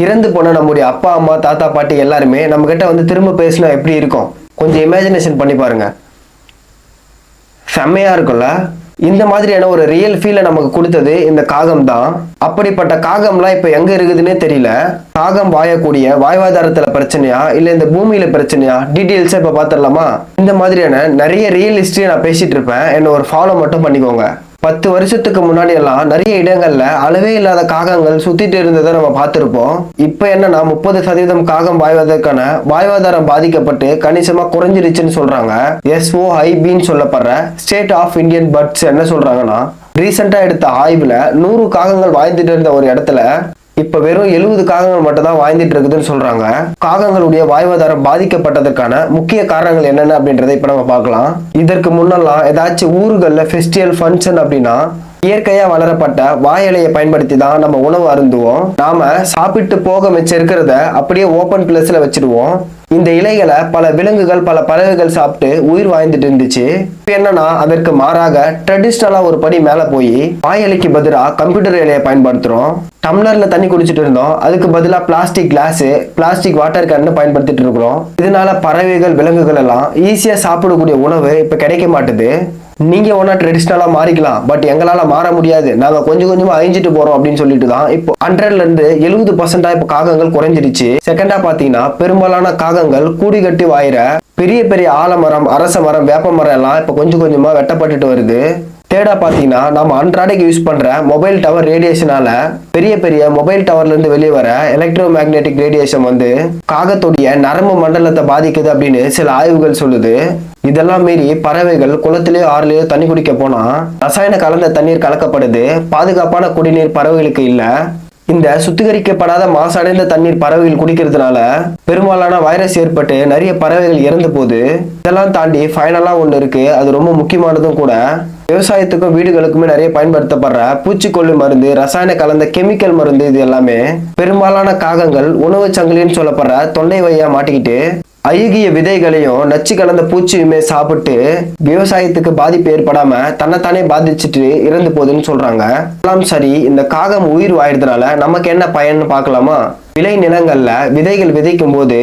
இறந்து போன நம்முடைய அப்பா அம்மா தாத்தா பாட்டி எல்லாருமே நம்ம கிட்ட வந்து திரும்ப பேசினா எப்படி இருக்கும்? கொஞ்சம் இமேஜினேஷன் பண்ணி பாருங்க. செம்மையா இருக்கும்ல? இந்த மாதிரியான ஒரு ரியல் ஃபீலை நமக்கு கொடுத்தது இந்த காகம் தான். அப்படிப்பட்ட காகம்லாம் இப்ப எங்க இருக்குதுன்னே தெரியல. காகம் வாயக்கூடிய வாழ்வாதாரத்துல பிரச்சனையா இல்ல இந்த பூமியில பிரச்சனையா டீடைல்ஸா இப்ப பாத்திரலாமா? இந்த மாதிரியான நிறைய ரியல் ஹிஸ்டரி நான் பேசிட்டு இருப்பேன். என்ன ஒரு ஃபாலோ மட்டும் பண்ணிக்கோங்க. 10 வருஷத்துக்கு முன்னாடி எல்லாம் நிறைய இடங்கள்ல அளவே இல்லாத காகங்கள் சுத்திட்டு இருந்ததை நம்ம பார்த்திருப்போம். இப்ப என்னன்னா 30% காகம் வாழ்வதற்கான வாழ்வாதாரம் பாதிக்கப்பட்டு கணிசமா குறைஞ்சிருச்சுன்னு சொல்றாங்க. SOIBன்னு சொல்லப்படுற ஸ்டேட் ஆஃப் இந்தியன் பர்ட்ஸ் என்ன சொல்றாங்கன்னா, ரீசெண்டா எடுத்த ஆய்வுல 100 காகங்கள் வாழ்ந்துட்டு இருந்த ஒரு இடத்துல இப்ப வெறும் 70 காகங்கள் மட்டும் தான் வாழ்ந்துட்டு இருக்குதுன்னு சொல்றாங்க. காகங்களுடைய வாழ்வாதாரம் பாதிக்கப்பட்டதற்கான முக்கிய காரணங்கள் என்னென்ன அப்படின்றத இப்ப நம்ம பார்க்கலாம். இதற்கு முன்னெல்லாம் ஏதாச்சும் ஊர்கள்ல ஃபெஸ்டிவல் ஃபங்க்ஷன் அப்படின்னா இயற்கையா வளரப்பட்ட வாயிலையை பயன்படுத்தி தான் நம்ம உணவு அருந்துவோம். நாம சாப்பிட்டு போக மிச்சம் இருக்கிறத அப்படியே ஓபன் பிளேஸ்ல வச்சிடுவோம். இந்த இலைகளை பல விலங்குகள் பல பறவைகள் சாப்பிட்டு உயிர் வாழ்ந்துட்டு இருந்துச்சு. இப்ப என்னன்னா அதற்கு மாறாக ட்ரெடிஷ்னலா ஒரு படி மேல போய் வாயிலைக்கு பதிலாக கம்ப்யூட்டர் இலையை பயன்படுத்துறோம். டம்ளர்ல தண்ணி குடிச்சிட்டு இருந்தோம், அதுக்கு பதிலாக plastic class plastic water can பயன்படுத்திட்டு இருக்கிறோம். இதனால பறவைகள் விலங்குகள் எல்லாம் ஈஸியா சாப்பிடக்கூடிய உணவு இப்ப கிடைக்க மாட்டுது. நீங்க ஒன்னா ட்ரெடிஷ்னலா மாறிக்கலாம், பட் எங்களால மாற முடியாது, நாங்க கொஞ்சம் கொஞ்சமா அழிஞ்சிட்டு போறோம் அப்படின்னு சொல்லிட்டு தான் இப்போ 100ல இருந்து 70% இப்ப காகங்கள் குறைஞ்சிருச்சு. செகண்டா பாத்தீங்கன்னா பெரும்பாலான காகங்கள் கூடி கட்டி வாயிற பெரிய பெரிய ஆலமரம் அரச மரம் வேப்ப மரம் எல்லாம் இப்ப கொஞ்சம் கொஞ்சமா வெட்டப்பட்டுட்டு வருது. தேர்டா பாத்தீங்கன்னா நம்ம அன்றாடைக்கு யூஸ் பண்ற மொபைல் டவர் ரேடியேஷனால பெரிய பெரிய மொபைல் டவர்ல இருந்து வெளியே வர எலக்ட்ரோ மேக்னெட்டிக் ரேடியேஷன் வந்து காகத்துடைய நரம்பு மண்டலத்தை பாதிக்குது அப்படின்னு சில ஆய்வுகள் சொல்லுது. இதெல்லாம் மீறி பறவைகள் குளத்திலேயோ ஆறுலயோ தண்ணி குடிக்க போனா ரசாயன கலந்த தண்ணீர் கலக்கப்படுது. பாதுகாப்பான குடிநீர் பறவைகளுக்கு இல்ல. இந்த சுத்திகரிக்கப்படாத மாசடைந்த தண்ணீர் பறவைகள் குடிக்கிறதுனால பெரும்பாலான வைரஸ் ஏற்பட்டு நிறைய பறவைகள் இறந்து போகுது. இதெல்லாம் தாண்டி ஃபைனலா ஒண்ணு இருக்கு, அது ரொம்ப முக்கியமானதும் கூட. விவசாயத்துக்கும் வீடுகளுக்குமே நிறைய பயன்படுத்தப்படுற பூச்சிக்கொல்லி மருந்து ரசாயன கலந்த கெமிக்கல் மருந்து இது எல்லாமே பெரும்பாலான காகங்கள் உணவு சங்கிலின்னு சொல்லப்படுற தொண்டை வழியா மாட்டிக்கிட்டு அழுகிய விதைகளையும் நச்சு கலந்த பூச்சியுமே சாப்பிட்டு விவசாயத்துக்கு பாதிப்பு ஏற்படாம தன்னைத்தானே பாதிச்சுட்டு இறந்து போகுதுன்னு சொல்றாங்க. எல்லாம் சரி, இந்த காகம் உயிர் வாயிறதுனால நமக்கு என்ன பயன்னு பார்க்கலாமா? விளை நிலங்கள்ல விதைகள் விதைக்கும் போது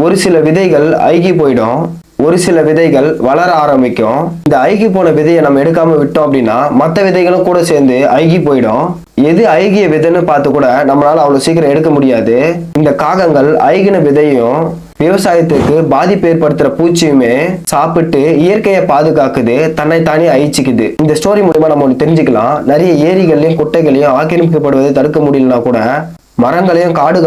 ஒரு சில விதைகள் அழுகி போயிடும், ஒரு சில விதைகள் வளர ஆரம்பிக்கும். இந்த அழுகி போன விதையை நம்ம எடுக்காம விட்டோம் அப்படின்னா மற்ற விதைகளும் கூட சேர்ந்து அழுகி போயிடும். எது அழுகிய விதைன்னு பார்த்து கூட நம்மளால அவ்வளவு சீக்கிரம் எடுக்க முடியாது. இந்த காகங்கள் அழுகின விதையும் விவசாயத்துக்கு பாதிப்பு ஏற்படுத்துற பூச்சியுமே சாப்பிட்டு இயற்கையை பாதுகாக்குது, தன்னைத்தானே அழிச்சிக்குது. இந்த ஸ்டோரி மூலமா நம்ம ஒன்று தெரிஞ்சுக்கலாம். நிறைய ஏரிகள்லயும் குட்டைகளையும் ஆக்கிரமிக்கப்படுவதை தடுக்க முடியலனா கூட மரங்களையும் காடுகள்